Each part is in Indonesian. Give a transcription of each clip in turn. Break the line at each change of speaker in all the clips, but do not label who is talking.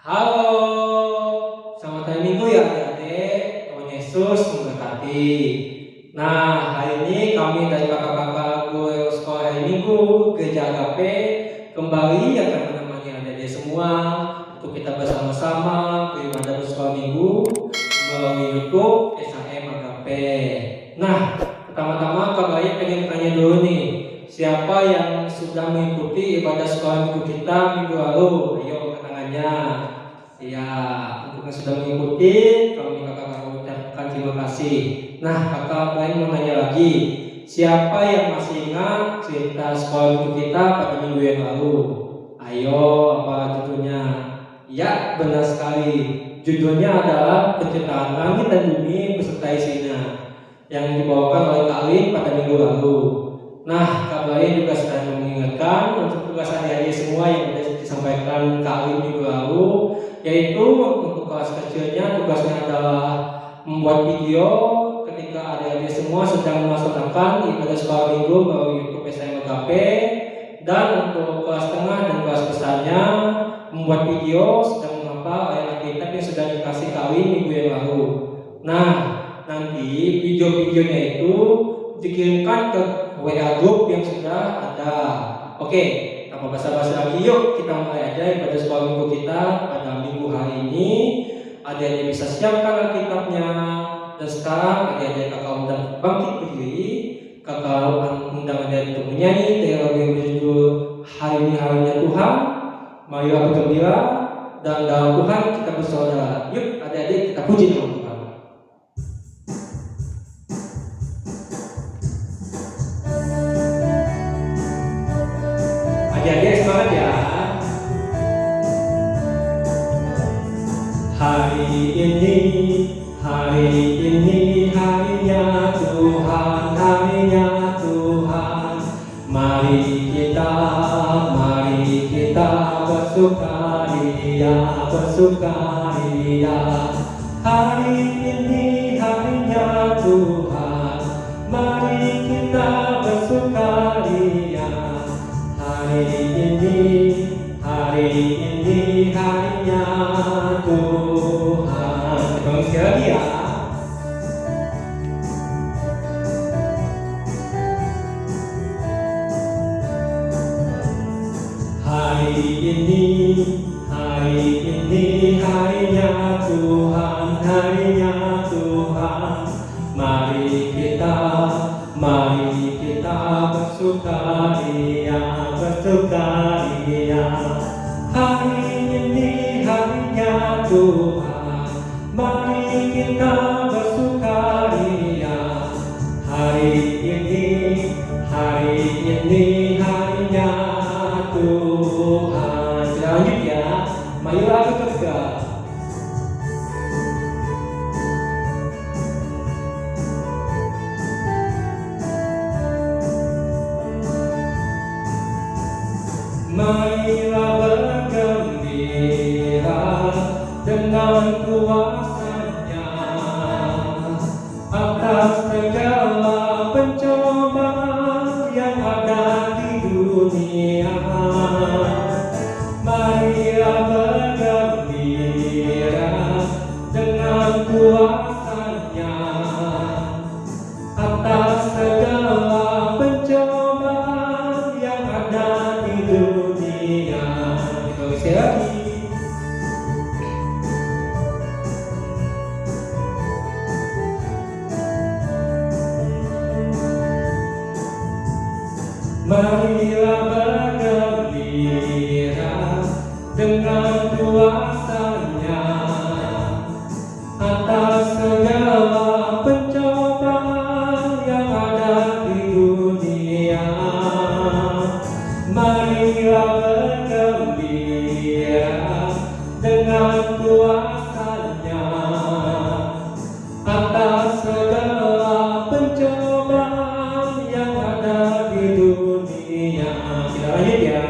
Halo, selamat hari Minggu ya adik-adik. Tuhan Yesus memberkati. Nah, hari ini kami dari kakak-kakak guru sekolah hari Minggu Gereja Agape kembali akan menemani adik-adik semua untuk kita bersama-sama beribadah bersekolah Minggu melalui YouTube SHM Agape. Nah, pertama-tama Kak Bayi pengen tanya dulu nih, siapa yang sudah mengikuti ibadah sekolah Minggu kita minggu lalu? Ayo angkat tangannya. Ya, untuk yang sudah mengikuti, kami kakak-kakak ucapkan terima kasih. Nah, kakak lain mau nanya lagi, siapa yang masih ingat cerita sekolah minggu kita pada minggu yang lalu? Ayo, apa judulnya? Ya, benar sekali. Judulnya adalah Penciptaan Langit dan Bumi beserta isinya, yang dibawakan oleh Kak Lin pada minggu lalu. Nah, Kak Lin juga sedang mengingatkan untuk tugas adik-adik semua yang sudah disampaikan Kak Lin minggu lalu, yaitu untuk kelas kecilnya tugasnya adalah membuat video ketika adik-adik semua sedang melaksanakan ibadah sekolah minggu melalui YouTube SHM Agape, dan untuk kelas tengah dan kelas besarnya membuat video sedang menghafal ayat Alkitab yang sudah dikasih kawin minggu yang lalu. Nah, nanti video-videonya itu dikirimkan ke WA group yang sudah ada. Oke, tanpa basa-basi lagi, yuk kita mulai aja ibadah sekolah minggu kita pada minggu hari ini. Adik-adik bisa siapkan Alkitabnya. Dan sekarang adik-adik kakak undang bangkit berdiri. Kakak undang adik untuk menyanyi dengan lagu yang berjudul Hari Ini Harinya Tuhan. Marilah bergembira dan dalam Tuhan kita bersaudara. Yuk adik-adik kita puji nama Tuhan. Adik-adik semangat ya. Hari ini harinya Tuhan, harinya Tuhan. Mari kita bersukaria. Hari ini harinya Tuhan, mari kita bersukaria. Hari ini harinya Tuhan. Kita sekali lagi ya. Hari ini harinya Tuhan, harinya Tuhan. Mari kita bersukaria. Hari ini harinya Tuhan, mari kita bersukaria. Hari ini harinya Tuhan. Lanjut ya, marilah bekerja. Marilah bergembira dengan kuasa-Nya atas segala pencobaan yang ada di dunia. Marilah bergembira dengan kuasa-Nya atas segala pencobaan yang ada di dunia. Sekali lagi. Marilah bergembira dengan kuasa-Nya atas segala pencobaan yang ada di dunia. Marilah bergembira dengan kuasa-Nya atas segala pencobaan yang ada di dunia. Kita lanjut ya.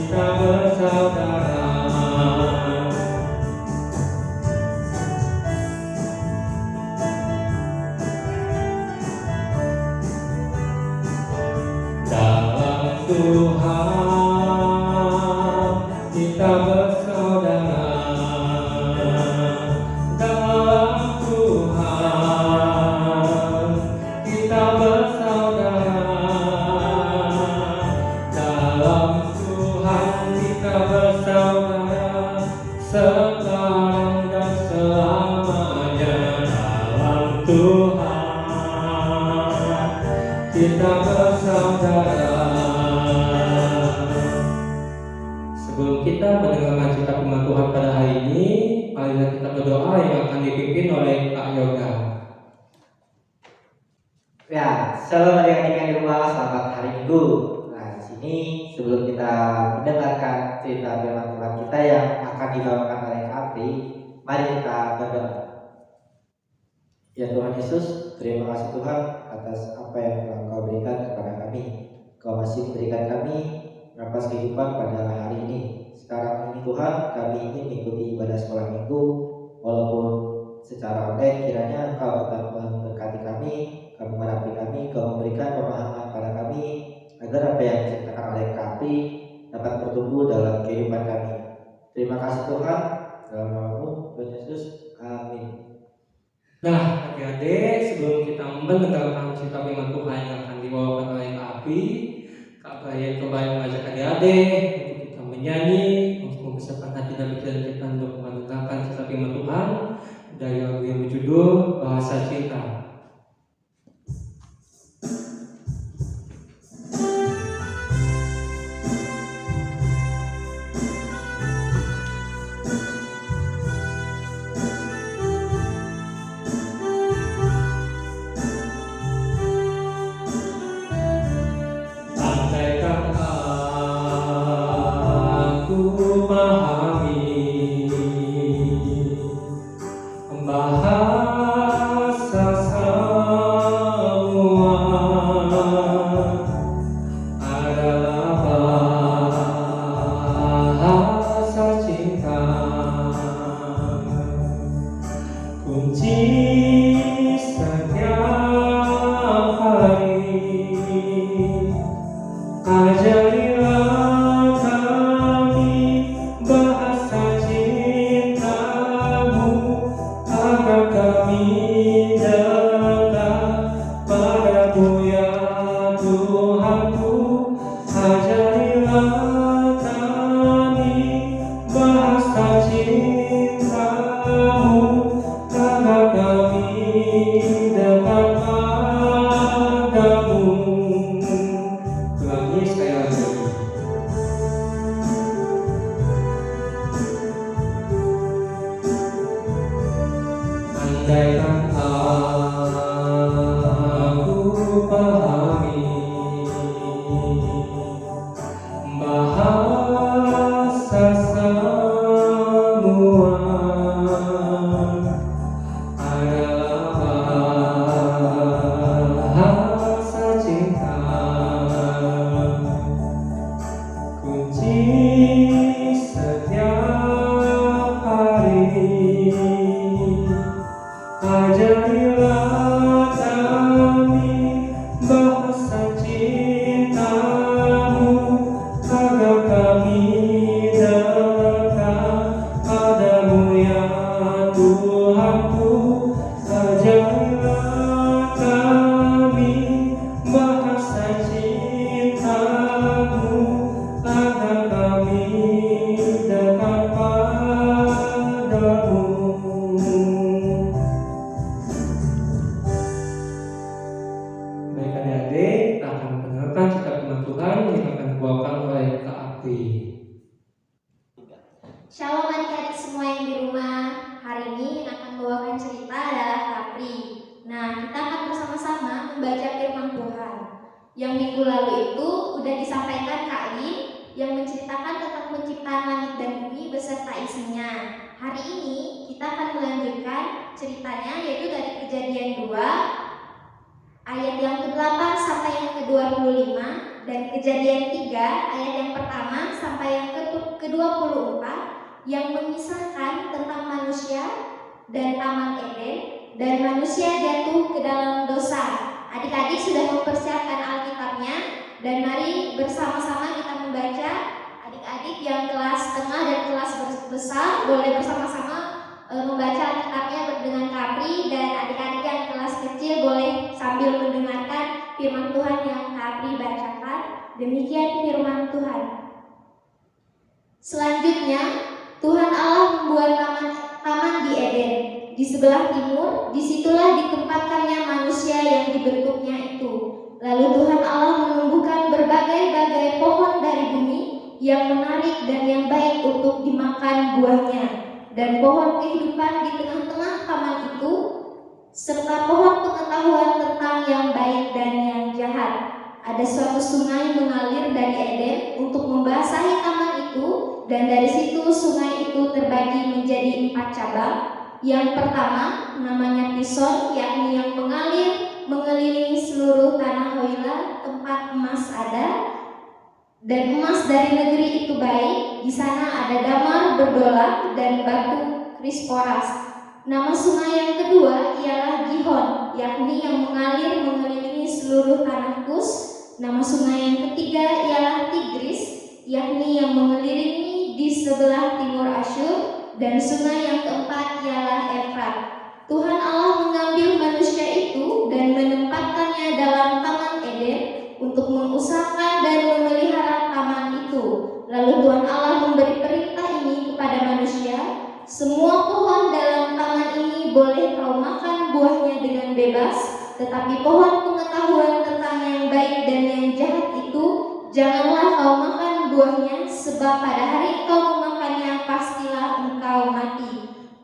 bisa bersaudara. Dalam Tuhan kita bersaudara. Dalam Tuhan kita bersaudara. Dalam Tuhan kita bersaudara sekarang dan selamanya. Dalam Tuhan kita bersaudara. Sebelum kita mendengarkan cerita firman Tuhan pada hari ini, marilah kita berdoa yang akan dipimpin oleh Kak Yoga.
Ya, selamat adik-adik di rumah, selamat hari Minggu. Nah, di sini sebelum kita mendengarkan cerita firman Tuhan kita yang akan dibawakan oleh Kak Apri, mari kita berdoa. Ya Tuhan Yesus, terima kasih Tuhan atas apa yang telah Kau berikan kepada kami. Kau masih berikan kami nafas kehidupan pada hari ini. Sekarang ini Tuhan, kami ingin mengikuti ibadah sekolah minggu, walaupun secara online, kiranya Kau tetap memberkati kami, Kau merapi kami, Kau memberikan pemahaman pada kami, agar apa yang diceritakan oleh kami dapat bertumbuh dalam kehidupan kami. Terima kasih Tuhan, dalam nama-Mu, Tuhan Yesus, amin.
Nah, adik-adik, sebelum kita mendengarkan cerita firman Tuhan yang akan dibawakan oleh Kak Api, Kak Brian kembali mengajak adik-adik untuk kita menyanyi, untuk mempersiapkan hati dan pikiran kita untuk mendengarkan cerita firman Tuhan dari lagu yang berjudul Bahasa Cinta. Andaikan aku pahami bahasa semua adalah bahasa cinta, kunci setiap hari. Ajarilah kami bahasa cinta-Mu, agar kami dekat pada-Mu ya Tuhanku. Ajarilah kami bahasa cinta-Mu, agar kami dekat pada-Mu. Ulangi sekali lagi. Andaikan aku pahami bahasa semua adalah bahasa cinta, kunci setiap hari. Ajarilah kami bahasa cinta-Mu, agar kami dekat pada-Mu ya Tuhanku. Ajarilah kami bahasa cinta-Mu, agar kami dekat pada-Mu. Baik adik-adik, kita akan mendengarkan cerita firman Tuhan yang akan dibawakan oleh Kak Api.
Shalom adik-adik semua yang di rumah. Hari ini yang akan membawakan cerita adalah Rapri. Nah, kita akan bersama-sama membaca firman Tuhan. Yang minggu lalu itu udah disampaikan Kak Lin yang menceritakan tentang penciptaan langit dan bumi beserta isinya. Hari ini kita akan melanjutkan ceritanya, yaitu dari Kejadian 2 ayat yang ke-8 sampai yang ke-25 dan Kejadian 3 ayat yang pertama sampai yang ke-24 yang mengisahkan tentang manusia dan Taman Eden dan manusia jatuh ke dalam dosa. Adik-adik sudah mempersiapkan Alkitabnya dan mari bersama-sama kita membaca. Adik-adik yang kelas tengah dan kelas besar boleh bersama-sama membaca Alkitabnya dengan Kapri, dan adik-adik yang kelas kecil boleh sambil mendengarkan firman Tuhan yang Kapri bacakan. Demikian firman Tuhan. Selanjutnya, Tuhan Allah membuat taman di Eden. Di sebelah timur, disitulah ditempatkannya manusia yang dibentuknya itu. Lalu Tuhan Allah menumbuhkan berbagai-bagai pohon dari bumi yang menarik dan yang baik untuk dimakan buahnya, dan pohon kehidupan di tengah-tengah taman itu, serta pohon pengetahuan tentang yang baik dan yang jahat. Ada suatu sungai mengalir dari Eden untuk membasahi taman itu, dan dari situ sungai itu terbagi menjadi 4 cabang. Yang pertama namanya Pison, yakni yang mengalir mengelilingi seluruh tanah Hoila, tempat emas ada, dan emas dari negeri itu baik. Di sana ada damar berdolat dan batu krisporas. Nama sungai yang kedua ialah Gihon, yakni yang mengalir mengelilingi seluruh tanah Kus. Nama sungai yang ketiga ialah Tigris, yakni yang mengelilingi di sebelah timur Asyur. Dan sungai yang keempat ialah Efrat. Tuhan Allah mengambil manusia itu dan menempatkannya dalam Taman Eden untuk mengusahakan dan memelihara taman itu. Lalu Tuhan Allah memberi perintah ini kepada manusia, semua pohon dalam taman ini boleh kau makan buahnya dengan bebas, tetapi pohon pengetahuan tentang yang baik dan yang jahat itu janganlah kau makan buahnya, sebab pada hari kau memakannya pastilah engkau mati.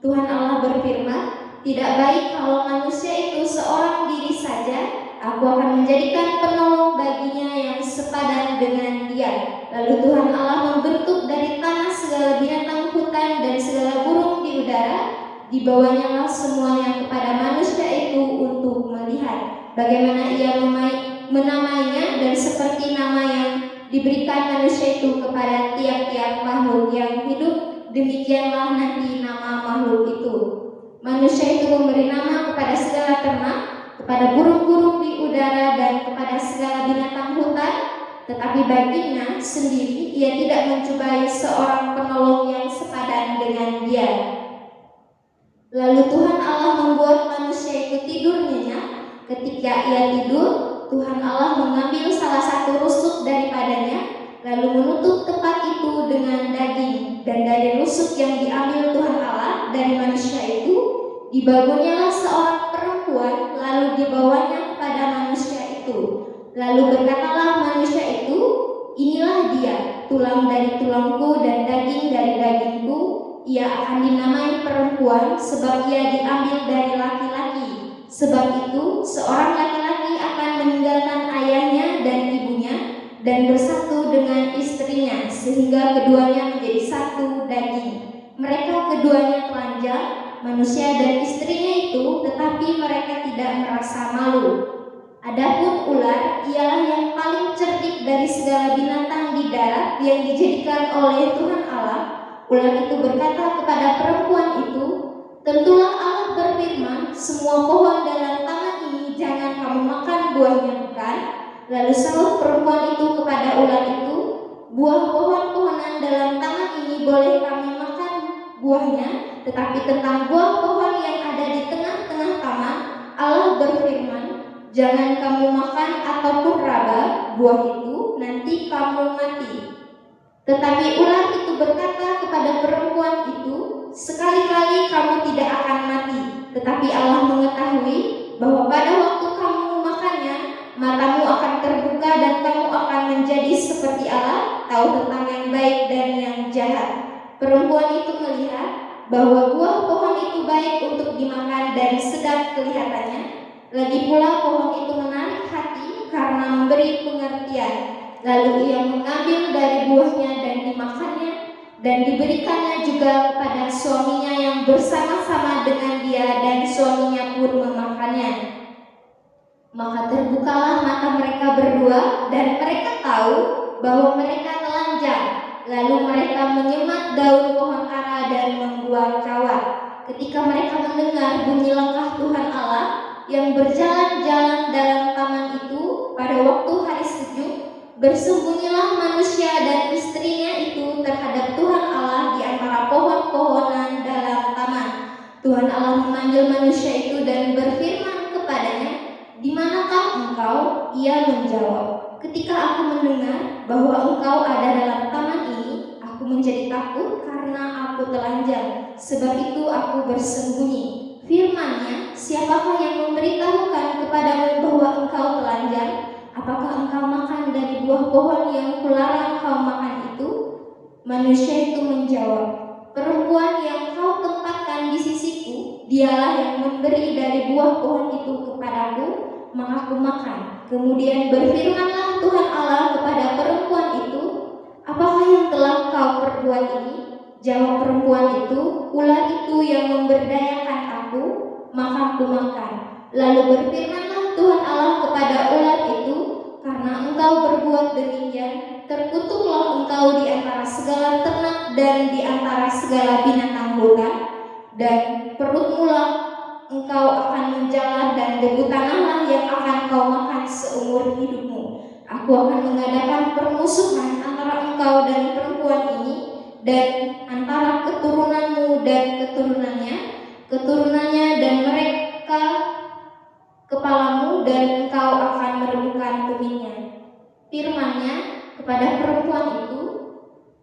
Tuhan Allah berfirman, tidak baik kalau manusia itu seorang diri saja. Aku akan menjadikan penolong baginya yang sepadan dengan dia. Lalu Tuhan Allah membentuk dari tanah segala binatang hutan dan segala burung di udara. Dibawanya lah semuanya kepada manusia itu untuk melihat bagaimana ia menamainya, dan seperti nama yang diberikan manusia itu kepada tiap-tiap makhluk yang hidup, demikianlah nanti nama makhluk itu. Manusia itu memberi nama kepada segala ternak, kepada burung-burung di udara, dan kepada segala binatang hutan. Tetapi baginya sendiri ia tidak mencobai seorang penolong yang sepadan dengan dia. Lalu Tuhan Allah membuat manusia itu tidur nyenyak. Ketika ia tidur, Tuhan Allah mengambil salah satu rusuk daripadanya, lalu menutup tempat itu dengan daging. Dan dari rusuk yang diambil Tuhan Allah dari manusia itu, dibangunnyalah seorang perempuan, lalu dibawanya kepada manusia itu. Lalu berkatalah manusia itu, inilah dia, tulang dari tulangku dan daging dari dagingku. Ia akan dinamai perempuan, sebab ia diambil dari laki-laki. Sebab itu seorang laki-laki akan meninggalkan ayahnya dan ibunya dan bersatu dengan istrinya, sehingga keduanya menjadi satu daging. Mereka keduanya telanjang, manusia dan istrinya itu, tetapi mereka tidak merasa malu. Adapun ular ialah yang paling cerdik dari segala binatang di darat yang dijadikan oleh Tuhan Allah. Ular itu berkata kepada perempuan itu, tentulah Allah berfirman, semua pohon dalam taman ini jangan kamu makan buahnya, bukan? Lalu sahut perempuan itu kepada ular itu, buah pohon-pohonan dalam taman ini boleh kami makan buahnya, tetapi tentang buah pohon yang ada di tengah-tengah taman, Allah berfirman, jangan kamu makan ataupun raba buah itu, nanti kamu mati. Tetapi ular itu berkata kepada perempuan itu, sekali-kali kamu tidak akan mati. Tetapi Allah mengetahui bahwa pada waktu kamu memakannya, matamu akan terbuka dan kamu akan menjadi seperti Allah, tahu tentang yang baik dan yang jahat. Perempuan itu melihat bahwa buah pohon itu baik untuk dimakan dan sedap kelihatannya. Lagi pula pohon itu menarik hati karena memberi pengertian. Lalu ia mengambil dari buahnya dan dimakannya, dan diberikannya juga kepada suaminya yang bersama-sama dengan dia, dan suaminya pun memakannya. Maka terbukalah mata mereka berdua dan mereka tahu bahwa mereka telanjang. Lalu mereka menyemat daun pohon ara dan membuat kawat. Ketika mereka mendengar bunyi langkah Tuhan Allah yang berjalan-jalan dalam taman itu pada waktu hari sejuk, bersembunyilah manusia dan istrinya itu terhadap Tuhan Allah di antara pohon-pohonan dalam taman. Tuhan Allah memanggil manusia itu dan berfirman kepadanya, "Di manakah engkau?" Ia menjawab, "Ketika aku mendengar bahwa engkau ada dalam taman ini, aku menjadi takut karena aku telanjang, sebab itu aku bersembunyi." Firman-Nya, "Siapakah yang memberitahukan kepadamu bahwa engkau telanjang? Apakah engkau makan dari buah pohon yang kularang kau makan itu?" Manusia itu menjawab, "Perempuan yang kau tempatkan di sisiku, dialah yang memberi dari buah pohon itu kepadaku, maka aku makan." Kemudian berfirmanlah Tuhan Allah kepada perempuan itu, "Apakah yang telah kau perbuat ini?" Jawab perempuan itu, "Ular itu yang memberdayakan aku, maka aku makan." Lalu berfirmanlah Tuhan Allah kepada ular itu, "Karena engkau berbuat demikian, terkutuklah engkau di antara segala ternak dan di antara segala binatang hutan, dan perutmulah engkau akan menjalar dan debu tanahlah yang akan kau makan seumur hidupmu. Aku akan mengadakan permusuhan antara engkau dan perempuan ini, dan antara keturunanmu dan keturunannya dan mereka kepalamu, dan engkau akan meremukkan tumitnya." Firman-Nya kepada perempuan itu,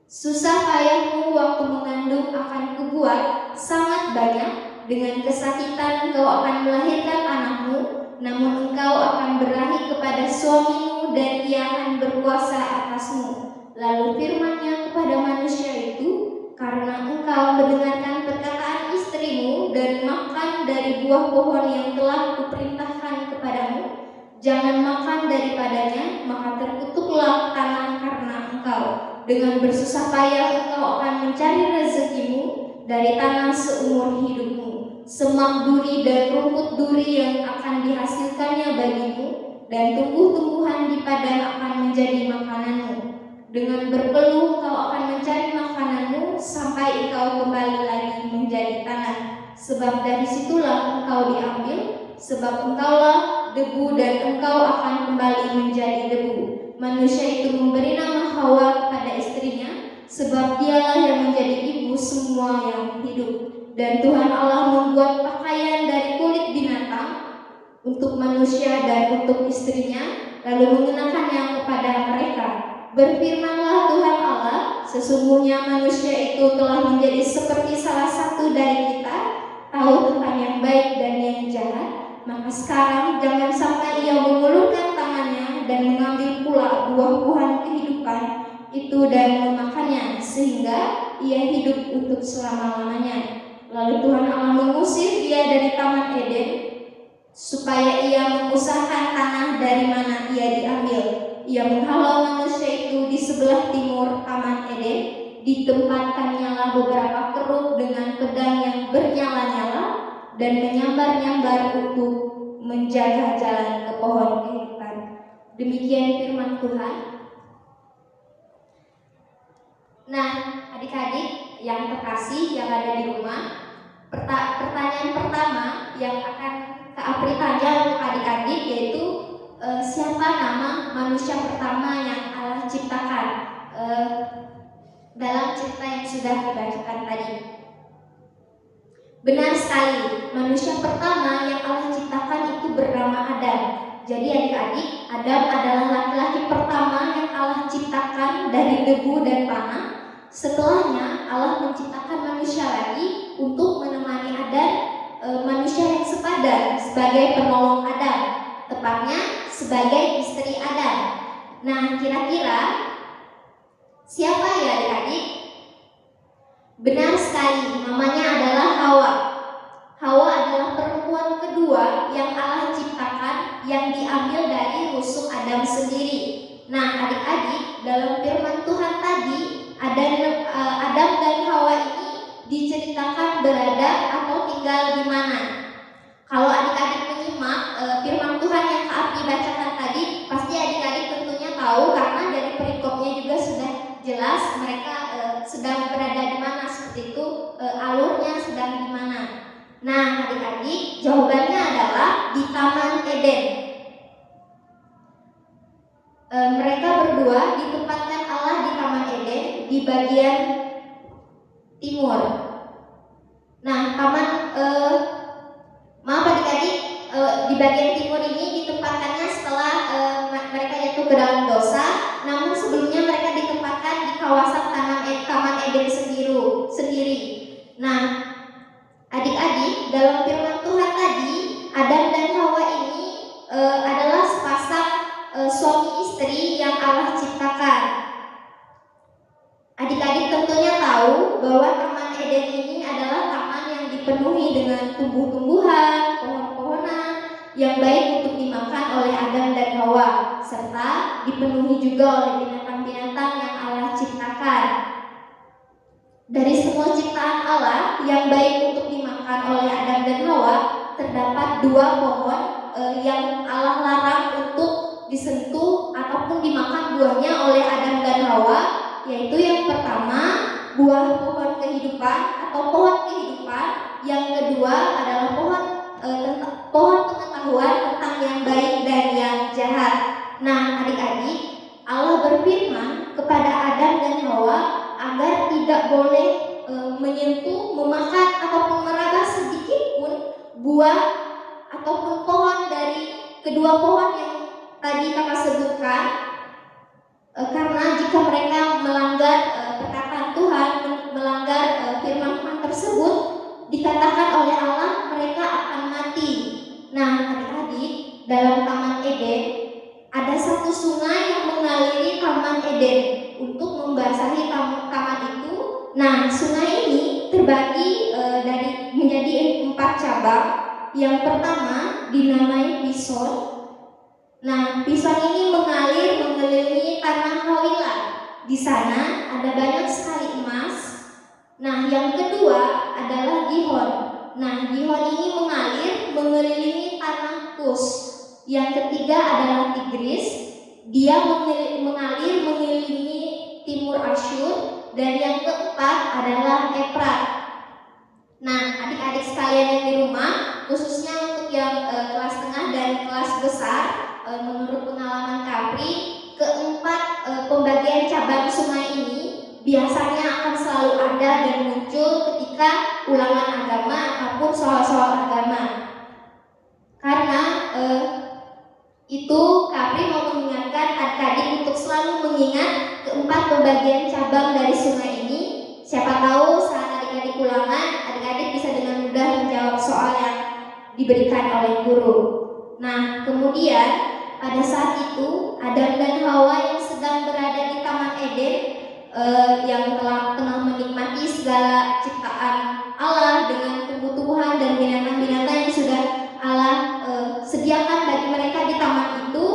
"Susah payahmu waktu mengandung akan kubuat sangat banyak, dengan kesakitan engkau akan melahirkan anakmu, namun engkau akan berahi kepada suamimu dan ia akan berkuasa atasmu." Lalu firman-Nya kepada manusia itu, "Karena engkau mendengarkan perkataan istrimu dan makan dari buah pohon yang telah kuperintahkan kepadamu, jangan makan daripadanya, maka terkutuklah tanah karena engkau. Dengan bersusah payah engkau akan mencari rezekimu dari tanah seumur hidupmu. Semak duri dan rumput duri yang akan dihasilkannya bagimu, dan tumbuh-tumbuhan di padang akan menjadi makananmu. Dengan berpeluh engkau akan mencari makananmu sampai engkau kembali lagi menjadi tanah, sebab dari situlah engkau diambil, sebab engkaulah debu dan engkau akan kembali menjadi debu." Manusia itu memberi nama Hawa kepada istrinya, sebab dialah yang menjadi ibu semua yang hidup. Dan Tuhan Allah membuat pakaian dari kulit binatang untuk manusia dan untuk istrinya, lalu mengenakannya kepada mereka. Berfirmanlah Tuhan Allah, "Sesungguhnya manusia itu telah menjadi seperti salah satu dari kita, tahu tentang yang baik dan yang jahat. Maka sekarang jangan sampai ia mengulurkan tangannya dan mengambil pula buah-buahan kehidupan itu dan memakannya, sehingga ia hidup untuk selama-lamanya." Lalu Tuhan Allah mengusir dia dari Taman Eden, supaya ia mengusahakan tanah dari mana ia diambil. Ia menghalau manusia itu di sebelah timur Taman Eden, ditempatkannya beberapa keruk dengan pedang yang bernyala-nyala, dan menyambar-nyambar untuk menjaga jalan ke pohon kehidupan. Demikian firman Tuhan. Nah, adik-adik yang terkasih yang ada di rumah, pertanyaan pertama yang akan Kak Apri tanya untuk adik-adik yaitu, siapa nama manusia pertama yang Allah ciptakan? Dalam cerita yang sudah dibacakan tadi. Benar sekali, manusia pertama yang Allah ciptakan itu bernama Adam. Jadi adik-adik, Adam adalah laki-laki pertama yang Allah ciptakan dari debu dan tanah. Setelahnya Allah menciptakan manusia lagi untuk menemani Adam, manusia yang sepadan sebagai penolong Adam, tepatnya sebagai istri Adam. Nah, kira-kira siapa ya adik-adik? Benar sekali, namanya adalah Hawa. Hawa adalah perempuan kedua yang Allah ciptakan, yang diambil dari rusuk Adam sendiri. Nah, adik-adik, dalam firman Tuhan tadi, Adam dan Hawa ini diceritakan berada atau tinggal di mana? Kalau adik-adik menyimak firman Tuhan yang Kak Kami bacakan tadi, pasti adik-adik tentunya tahu karena dari perikopnya juga sudah jelas mereka sedang berada di mana, seperti itu alurnya sedang di mana. Nah, adik-adik, jawabannya adalah di Taman Eden. Mereka berdua ditempatkan Allah di Taman Eden di bagian timur. Nah, maaf adik-adik, di bagian timur ini ditempatkannya setelah mereka jatuh ke dalam dosa. Namun sebelumnya mereka ditempatkan di kawasan Taman Eden sendiri. Nah, adik-adik, dalam firman Tuhan tadi, Adam dan Hawa ini adalah sepasang suami istri yang Allah ciptakan. Adik-adik tentunya tahu bahwa Taman Eden ini adalah taman yang dipenuhi dengan tumbuh-tumbuhan, pohon-pohonan yang baik untuk dimakan oleh Adam dan Hawa, serta dipenuhi juga oleh binatang-binatang yang Allah ciptakan. Dari semua ciptaan Allah yang baik untuk dimakan oleh Adam dan Hawa, terdapat 2 pohon yang Allah larang untuk disentuh ataupun dimakan buahnya oleh Adam dan Hawa, yaitu yang pertama buah pohon kehidupan atau pohon kehidupan, yang kedua adalah pohon pengetahuan tentang yang baik dan yang jahat. Nah, adik-adik, Allah berfirman kepada Adam dan Hawa agar tidak boleh menyentuh, memakan ataupun meraba sedikit pun buah ataupun pohon dari kedua pohon yang tadi kakak sebutkan, karena jika mereka melanggar perkataan Tuhan, melanggar firman Tuhan tersebut, dikatakan oleh Allah mereka akan mati. Nah, adik-adik, dalam Taman Eden ada satu sungai yang mengaliri Taman Eden untuk membasahi taman itu. Nah, sungai ini terbagi menjadi 4 cabang. Yang pertama dinamai Pison. Nah, Pison ini mengalir mengelilingi tanah Hawilah. Di sana ada banyak sekali emas. Nah, yang kedua adalah Gihon. Nah, Gihon ini mengalir mengelilingi tanah Kus. Yang ketiga adalah Tigris. Dia mengalir mengelilingi timur Asyur. Dan yang keempat adalah Efrat. Nah, adik-adik sekalian yang di rumah, khususnya untuk yang kelas tengah dan kelas besar, menurut pengalaman Kapri, keempat pembagian cabang sungai ini biasanya akan selalu ada dan muncul ketika ulangan agama ataupun soal-soal agama. Karena itu Kapri mau mengingatkan adik-adik untuk selalu mengingat keempat pembagian cabang dari sungai ini. Siapa tahu saat adik-adik ulangan, adik-adik bisa dengan mudah menjawab soal yang diberikan oleh guru. Nah, kemudian pada saat itu Adam dan Hawa yang sedang berada di Taman Eden, yang tengah menikmati segala ciptaan Allah dengan tumbuh-tumbuhan dan binatang-binatang yang sudah Allah sediakan bagi mereka di taman itu,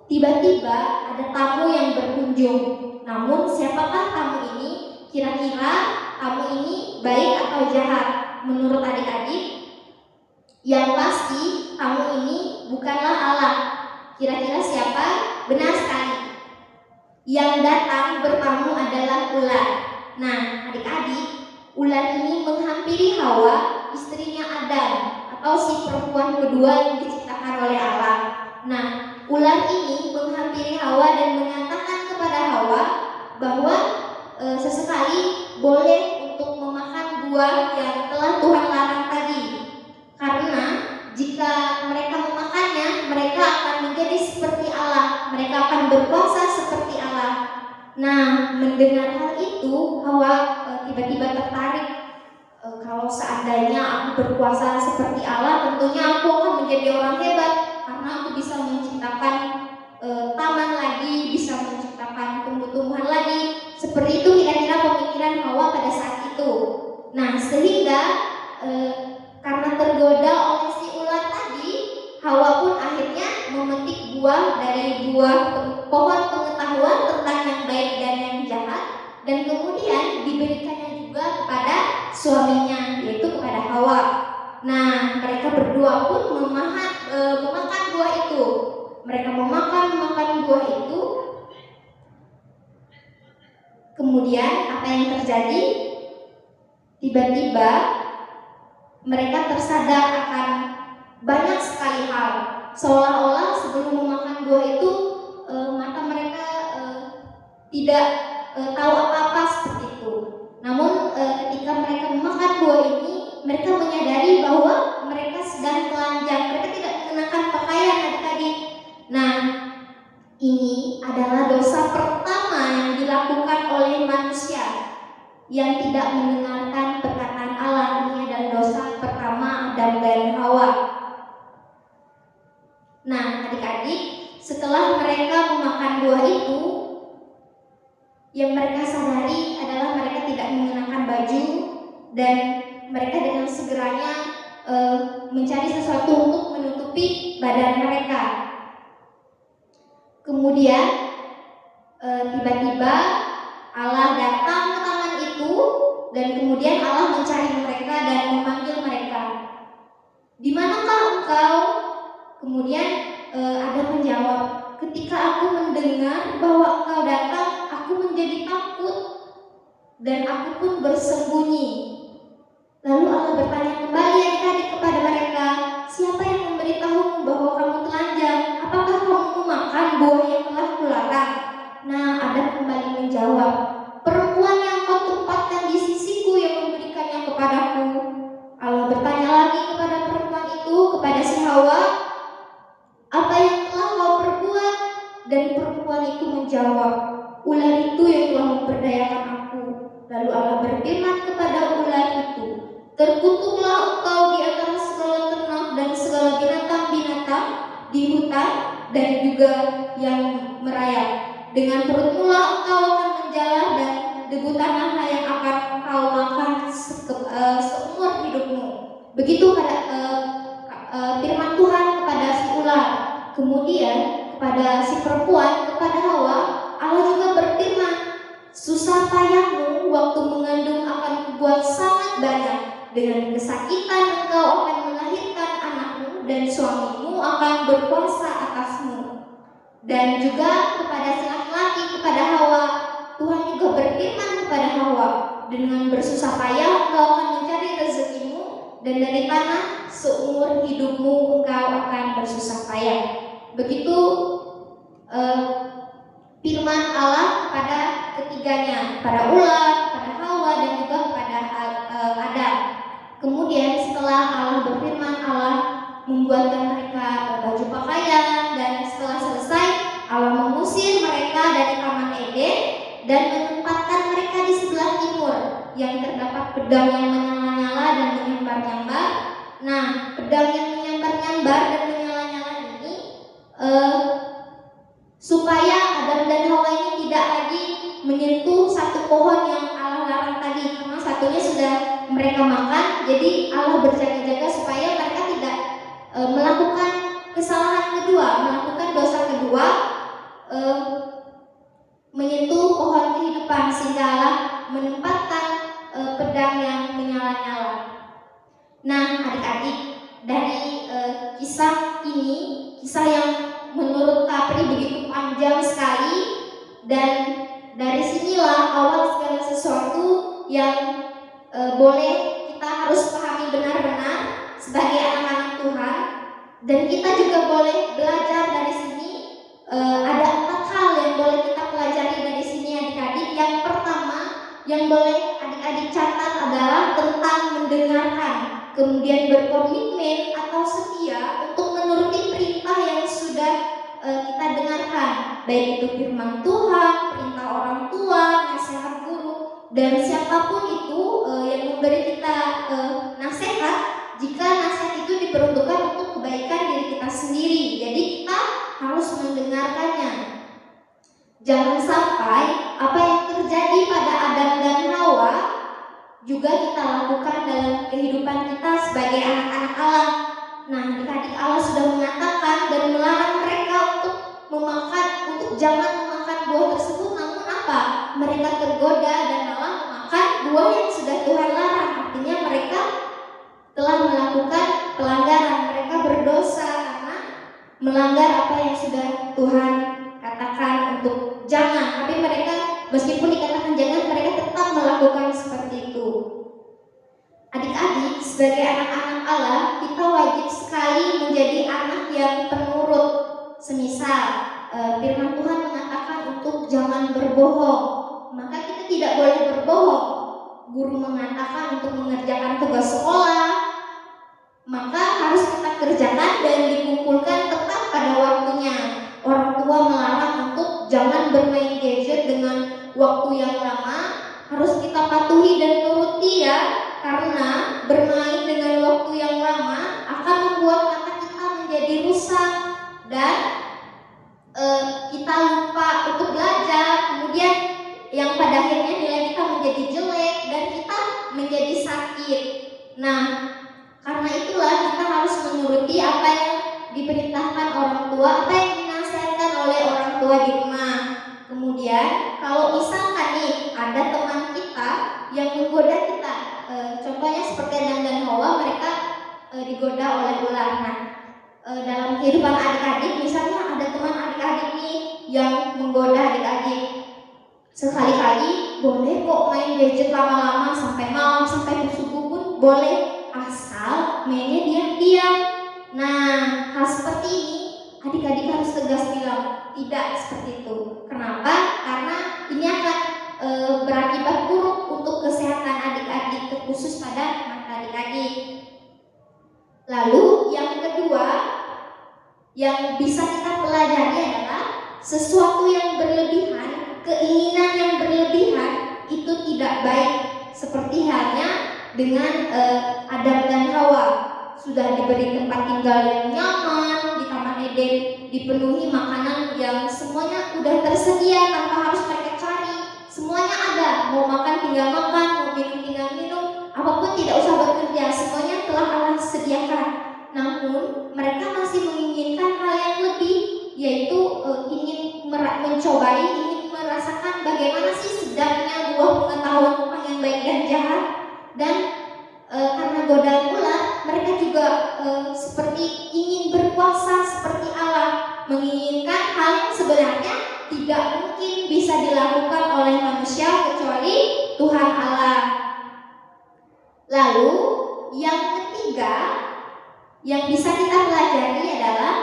tiba-tiba ada tamu yang berkunjung. Namun siapakah tamu ini? Kira-kira tamu ini baik atau jahat? Menurut adik-adik, yang pasti tamu ini bukanlah Allah. Kira-kira siapa? Benar sekali. Yang datang bertamu adalah ular. Nah, adik-adik, ular ini menghampiri Hawa, istrinya Adam, atau si perempuan kedua yang diciptakan oleh Allah. Nah, ular ini menghampiri Hawa dan mengatakan kepada Hawa bahwa sesekali boleh untuk memakan buah yang telah Tuhan larang tadi. Karena jika mereka memakannya, mereka akan menjadi seperti Allah. Mereka akan berkuasa seperti Allah. Nah, mendengar hal itu, Hawa tiba-tiba tertarik. Kalau seandainya aku berkuasa seperti Allah, tentunya aku akan menjadi orang hebat. Karena aku bisa menciptakan taman lagi, bisa menciptakan tumbuh-tumbuhan lagi. Seperti itu kira-kira pemikiran Hawa pada saat itu. Nah, sehingga karena tergoda oleh si ular tadi, Hawa pun akhirnya memetik buah dari buah pohon pengetahuan tentang yang baik dan yang jahat, dan kemudian diberikannya juga kepada suaminya, yaitu kepada Hawa. Nah, mereka berdua pun memakan buah itu. mereka mau makan buah itu, kemudian apa yang terjadi? Tiba-tiba mereka tersadar akan banyak sekali hal, seolah-olah sebelum memakan buah itu mata mereka tidak tahu apa-apa seperti itu. Namun ketika mereka memakan buah ini, mereka menyadari bahwa mereka sedang telanjang, mereka tidak mengenakan pakaian adik-adik. Nah, ini adalah dosa pertama yang dilakukan oleh manusia yang tidak mendengarkan perkataan Allah. Ini adalah dosa pertama Adam dan Hawa. Nah, adik-adik, setelah mereka memakan buah itu, yang mereka sadari adalah mereka tidak mengenakan baju dan mereka dengan segeranya mencari sesuatu untuk menutupi badan mereka. Kemudian tiba-tiba Allah datang ke taman itu dan kemudian Allah mencari mereka dan memanggil mereka. Di manakah engkau? Kemudian Adam menjawab, ketika aku mendengar bahwa engkau datang, aku menjadi takut dan aku pun bersembunyi. Lalu Allah bertanya kembali adik-adik kepada mereka, siapa yang memberitahumu bahwa kamu telanjang? Apakah kamu memakan buah yang telah kularang? Nah, Adam kembali menjawab, perempuan yang kau tempatkan di sisiku yang memberikannya kepadaku. Allah bertanya lagi kepada perempuan itu, kepada si Hawa, apa yang telah kau perbuat? Dan perempuan itu menjawab, ular itu yang telah memperdayakan aku. Lalu Allah berfirman kepada ular itu, terkutuklah engkau di antara segala ternak dan segala binatang-binatang di hutan dan juga yang merayap. Dengan perutmu engkau akan menjalar dan debu tanahlah yang akan engkau makan seumur hidupmu. Begitu firman Tuhan kepada si ular. Kemudian kepada si perempuan, kepada Hawa, Allah juga berfirman, susah payahmu waktu mengandung akan kubuat sangat banyak. Dengan kesakitan engkau akan melahirkan anakmu dan suamimu akan berkuasa atasmu. Dan juga kepada si laki-laki, kepada Hawa, Tuhan juga berfirman kepada Hawa, dengan bersusah payah engkau akan mencari rezekimu dan dari tanah seumur hidupmu engkau akan bersusah payah. Begitu firman Allah kepada ketiganya, pada ular, pada Hawa dan juga kepada Adam. Kemudian setelah Allah berfirman, Allah membuatkan mereka baju pakaian, dan setelah selesai Allah mengusir mereka dari Taman Eden dan menempatkan mereka di sebelah timur yang terdapat pedang yang menyala-nyala dan menyambar-nyambar. Nah, pedang yang menyambar-nyambar dan menyala-nyala ini supaya Adam dan Hawa ini tidak lagi menyentuh satu pohon yang Allah larang tadi, karena satunya sudah mereka makan. Jadi Allah berjaga-jaga supaya mereka tidak melakukan kesalahan kedua, melakukan dosa kedua, menyentuh pohon kehidupan, sehingga Allah menempatkan pedang yang menyala-nyala. Nah, adik-adik, dari kisah ini, kisah yang menurut Kapri begitu panjang sekali, dan dari sinilah awal segala sesuatu yang boleh kita harus pahami benar-benar sebagai anak-anak Tuhan. Dan kita juga boleh belajar dari sini. Ada 4 hal yang boleh kita pelajari dari sini adik-adik. Yang pertama yang boleh adik-adik catat adalah tentang mendengarkan, kemudian berkomitmen atau setia untuk menuruti perintah yang sudah kita dengarkan, baik itu firman Tuhan, perintah orang tua, nasihat guru, dan siapapun itu yang memberi kita nasihat, jika nasihat itu diperuntukkan untuk kebaikan diri kita sendiri. Jadi kita harus mendengarkannya. Jangan sampai apa yang terjadi pada Adam dan Hawa juga kita lakukan dalam kehidupan kita sebagai anak-anak Allah. Nah, adik-adik, Allah sudah mengatakan dan melarang mereka untuk jangan memakan buah tersebut. Namun apa? Mereka tergoda dan malah memakan buah yang sudah Tuhan larang. Artinya mereka telah melakukan pelanggaran, mereka berdosa karena melanggar apa yang sudah Tuhan katakan untuk jangan, tapi mereka meskipun dikatakan jangan, mereka tetap melakukan seperti itu. Adik-adik, sebagai anak-anak Allah, kita wajib sekali menjadi anak yang penurut. Semisal firman Tuhan mengatakan untuk jangan berbohong, maka kita tidak boleh berbohong. Guru mengatakan untuk mengerjakan tugas sekolah, maka harus kita kerjakan dan dikumpulkan tepat pada waktunya. Orang tua melarang untuk jangan bermain gadget dengan waktu yang lama, harus kita patuhi dan turuti ya, karena bermain dengan waktu yang lama akan membuat mata kita menjadi rusak dan kita lupa untuk belajar, kemudian yang pada akhirnya nilai kita menjadi jelek dan kita menjadi sakit. Nah, karena itulah kita harus menuruti apa yang diperintahkan orang tua, apa yang dinasihatkan oleh orang tua di rumah. Kemudian kalau misalkan nih ada teman kita yang menggoda kita, contohnya seperti Adam dan Hawa, mereka digoda oleh ular. Nah, dalam kehidupan adik-adik, misalnya ada teman adik-adik nih yang menggoda adik-adik, sekali-kali boleh kok main gadget lama-lama sampai malam, sampai subuh pun boleh, asal mainnya diam-diam. Nah, hal seperti ini adik-adik harus tegas bilang tidak seperti itu. Kenapa? Karena ini akan berakibat buruk untuk kesehatan adik-adik, terkhusus pada mata adik-adik. Lalu yang kedua yang bisa kita pelajari adalah sesuatu yang berlebihan, keinginan yang berlebihan itu tidak baik. Seperti halnya dengan Adam dan Hawa, sudah diberi tempat tinggal yang nyaman di Taman Eden, dipenuhi makanan yang semuanya udah tersedia tanpa harus mereka cari, semuanya ada, mau makan tinggal makan, mau minum tinggal minum, apapun tidak usah bekerja, semuanya telah Allah sediakan. Namun mereka masih menginginkan hal yang lebih, yaitu ingin mencobai, ingin merasakan bagaimana sih sedapnya buah pengetahuan tentang yang baik dan jahat. Dan karena godaan ular, mereka juga seperti ingin berkuasa seperti Allah, menginginkan hal yang sebenarnya tidak mungkin bisa dilakukan oleh manusia kecuali Tuhan Allah. Lalu yang ketiga yang bisa kita pelajari adalah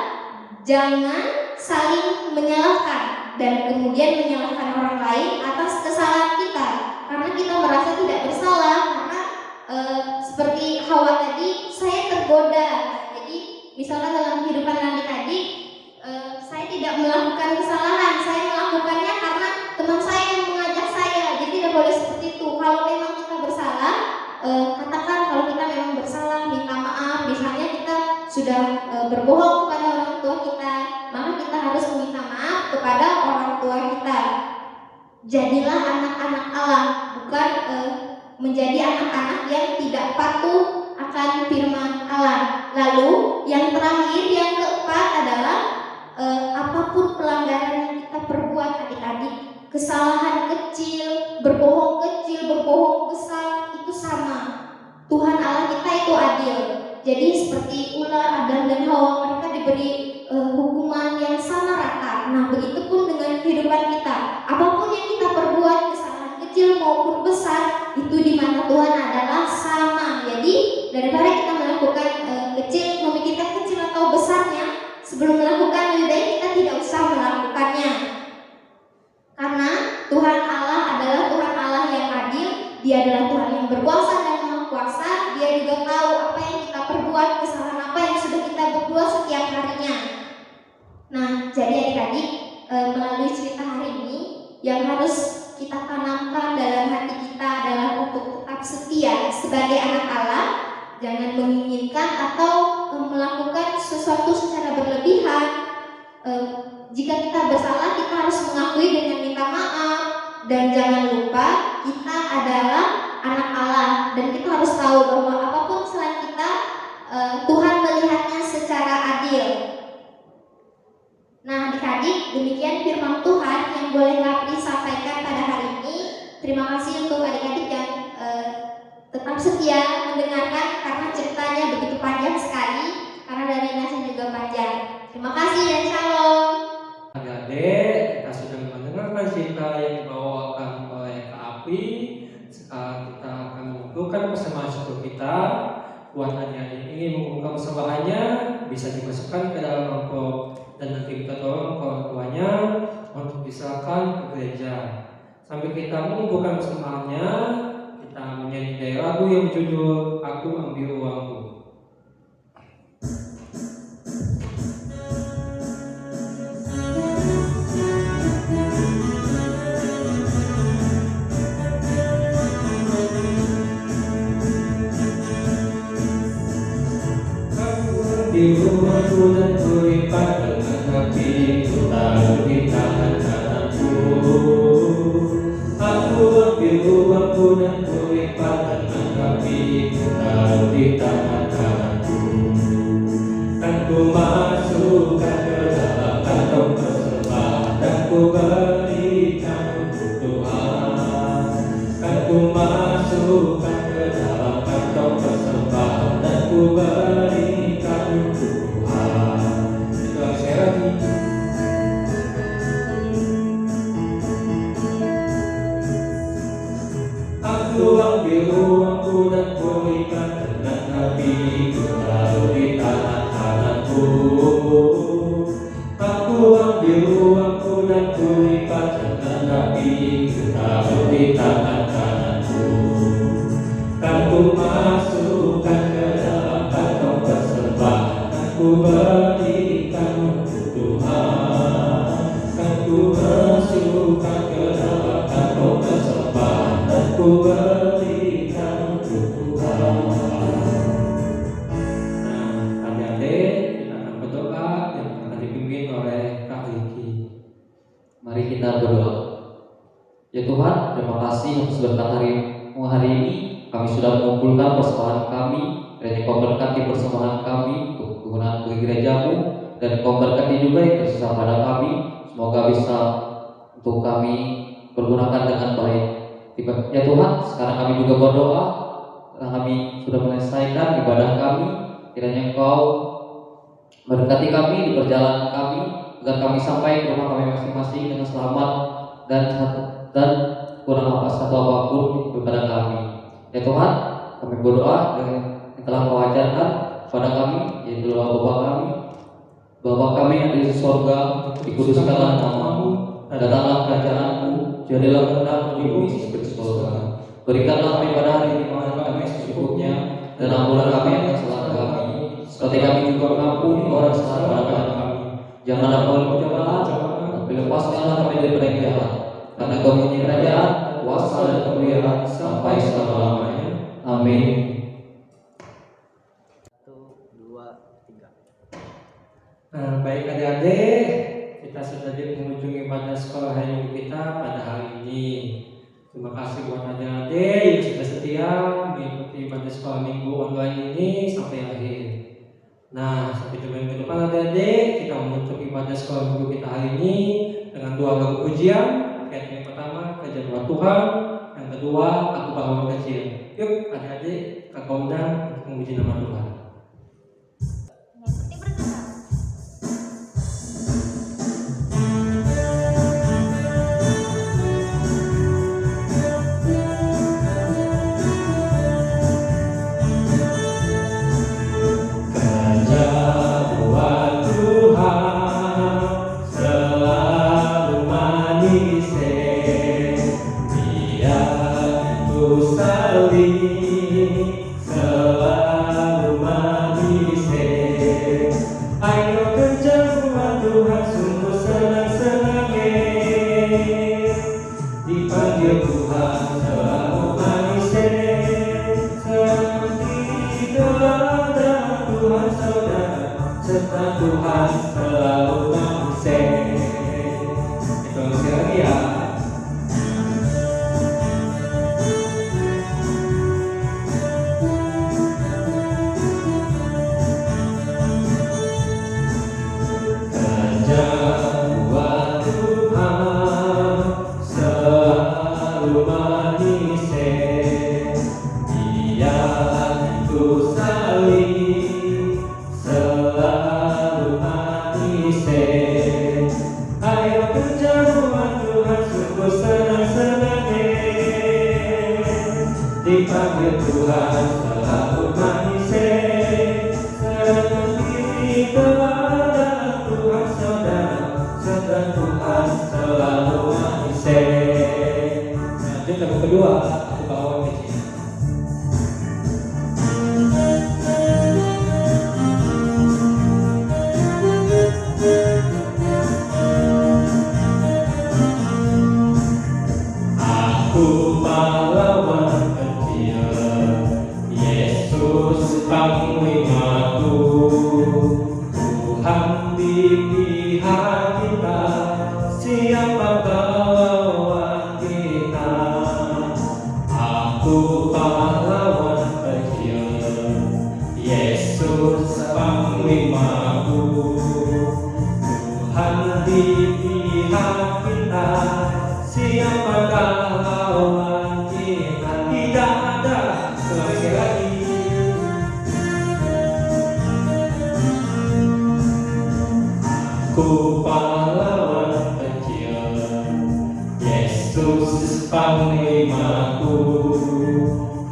jangan saling menyalahkan dan kemudian menyalahkan orang lain atas kesalahan kita, karena kita merasa tidak bersalah. Karena seperti Hawa tadi, saya tergoda. Jadi misalkan dalam kehidupan adik-adik, saya tidak melakukan kesalahan, saya melakukannya karena teman saya yang mengajak saya. Jadi tidak boleh seperti itu. Kalau memang kita bersalah, katakan kalau kita memang bersalah, minta maaf. Misalnya kita sudah berbohong kepada orang tua kita, maka kita harus meminta maaf kepada orang tua kita. Jadilah anak-anak Allah, bukan menjadi anak-anak yang tidak patuh akan firman Allah. Lalu yang terakhir, yang keempat adalah apapun pelanggaran yang kita perbuat adik-adik, kesalahan kecil, berbohong besar, itu sama. Tuhan Allah kita itu adil. Jadi seperti ular, Adam dan Hawa, mereka diberi hukuman yang sama rata. Nah, begitupun dengan kehidupan kita. Apapun yang kita perbuat, kesalahan kecil maupun besar, itu di mata Tuhan adalah sama. Jadi daripada kita melakukan kecil, memikirkan kecil atau besarnya, sebelum melakukan lebih baik kita tidak usah melakukannya. Karena Tuhan Allah adalah Tuhan Allah yang adil. Dia adalah Tuhan yang berkuasa dan maha kuasa. Dia juga tahu apa yang kita perbuat, kesalahan apa yang sudah kita berbuat setiap harinya. Nah, jadi adik-adik, melalui cerita hari ini, yang harus kita tanamkan dalam hati kita adalah untuk tetap setia sebagai anak Allah. Jangan menginginkan atau melakukan sesuatu secara berlebihan. Jika kita bersalah, kita harus mengakui dengan minta maaf. Dan jangan lupa kita adalah anak Allah, dan kita harus tahu bahwa apapun selain kita, Tuhan melihatnya secara adil. Nah, adik-adik, demikian firman Tuhan yang boleh kami sampaikan pada hari ini. Terima kasih untuk adik-adik yang tetap setia mendengarkan, karena ceritanya begitu panjang sekali, karena dari Nasnya juga panjang. Terima kasih dan shalom.
mengumpulkan persembahan syukur kita buat adik-adik ini mengumpulkan persembahannya bisa dimasukkan ke dalam amplop dan nanti kita tolong ke orang tuanya untuk diserahkan ke gereja. Sambil kita mengumpulkan persembahannya, kita menyanyi lagu yang berjudul Aku Ambil Uangku.
Uangku dan kulipat dengan kakiku, taruh di tangan kananku. Aku ambil uangku dan kulipat dengan kakiku, taruh di tangan kananku. Kan ku masukkan ke dalam kantong persembahan dan ku berikan untuk Tuhan. Kan ku masukkan ke dalam kantong persembahan dan ku berikan untuk Tuhan.
Itu saya lagi.
Aku ambil uangku dan kulipat dengan kakiku, taruh di tangan kananku. Aku ambil uangku dan kulipat dengan kakiku, taruh di tangan kananku. Kan ku masukkan ke dalam kantong persembahan dan ku berikan untuk Tuhan. Kan ku masukkan ke dalam kantong persembahan dan ku berikan untuk Tuhan.
Nah, adik-adik, kita akan berdoa yang akan dipimpin oleh Kak Riki.
Mari kita berdoa. Ya Tuhan, terima kasih atas berkat hari ini. Kami sudah mengumpulkan persembahan kami, dan Kau berkati persembahan kami untuk kegunaan bagi gerejamu, dan Kau berkati juga yang tersisa pada kami. Semoga bisa untuk kami pergunakan dengan baik. Ya Tuhan, sekarang kami juga berdoa karena kami sudah menyelesaikan ibadah kami. Kiranya Engkau berkati kami di perjalanan kami, agar kami sampai ke rumah kami masing-masing dengan selamat dan kurang satu apapun kepada kami. Ya Tuhan, kami berdoa dengan yang telah Kau ajarkan kepada kami, yaitu doa Bapa kami. Bapa kami yang ada di surga, dikuduskanlah namamu, datanglah kerajaan-Mu, jadilah kehendakmu di bumi seperti di surga. Berikanlah kami pada hari ini makan kami secukupnya, dan ampunilah kami akan kesalahan kami, seperti kami juga mengampuni orang salah pada kami. Janganlah kau mencobaan, tapi lepaskanlah kami daripada yang jahat. Karena Kau punya kerajaan, kuasa dan kemuliaan sampai selama-lamanya. Amin.
1, 2, 3.
Nah, baik adik-adik, kita sudah di mengunjungi pada sekolah hari kita pada hari ini. Terima kasih buat adik-adik yang sudah setia mengikuti pada sekolah minggu online ini sampai akhir. Nah, sampai jumpa minggu depan adik-adik, kita menutup ibadah sekolah minggu kita hari ini dengan 2 lagu pujian. Yang pertama, kerja buat Tuhan. Yang kedua, aku bangun kecil. Yuk adik-adik, kakak undang untuk memuji nama Tuhan.
Mengikuti berkata.
Kerja buat Tuhan selalu manis, Dia itu selalu manis. Ayo kerja buat Tuhan, sungguh senang-senang, dipanggil Tuhan selalu manis. Seperti ada Tuhan saudara, serta Tuhan selalu manis. Itu sekali ya. dipanggil Tuhan selalu manis, serahkan diri kepada Tuhan saudara, sedang Tuhan selalu manis.
Lanjut lagu kedua, aku bawa kecil.
Aku pahlawan kecil, Yesus panglimaku, Tuhan di pihak kita, siapa lawan kita? Aku pahlawan kecil, Yesus panglimaku, Tuhan di pihak kita, siapakah lawan kita? Tidak ada sekali lagi. Aku pahlawan kecil, Yesus panglimaku,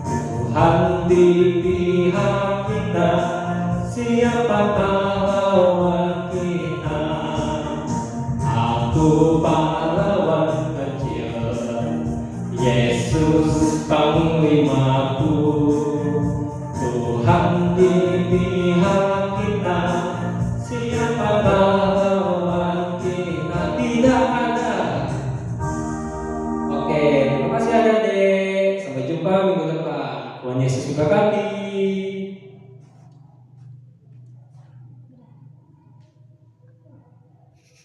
Tuhan di pihak kita, siapakah lawan kita? Aku pahlawan kecil, Yesus panglimaku, Tuhan di pihak kita, siapakah lawan kita? Tidak ada.
Oke, terima kasih adik-adik. Sampai jumpa minggu depan. Tuhan Yesus memberkati.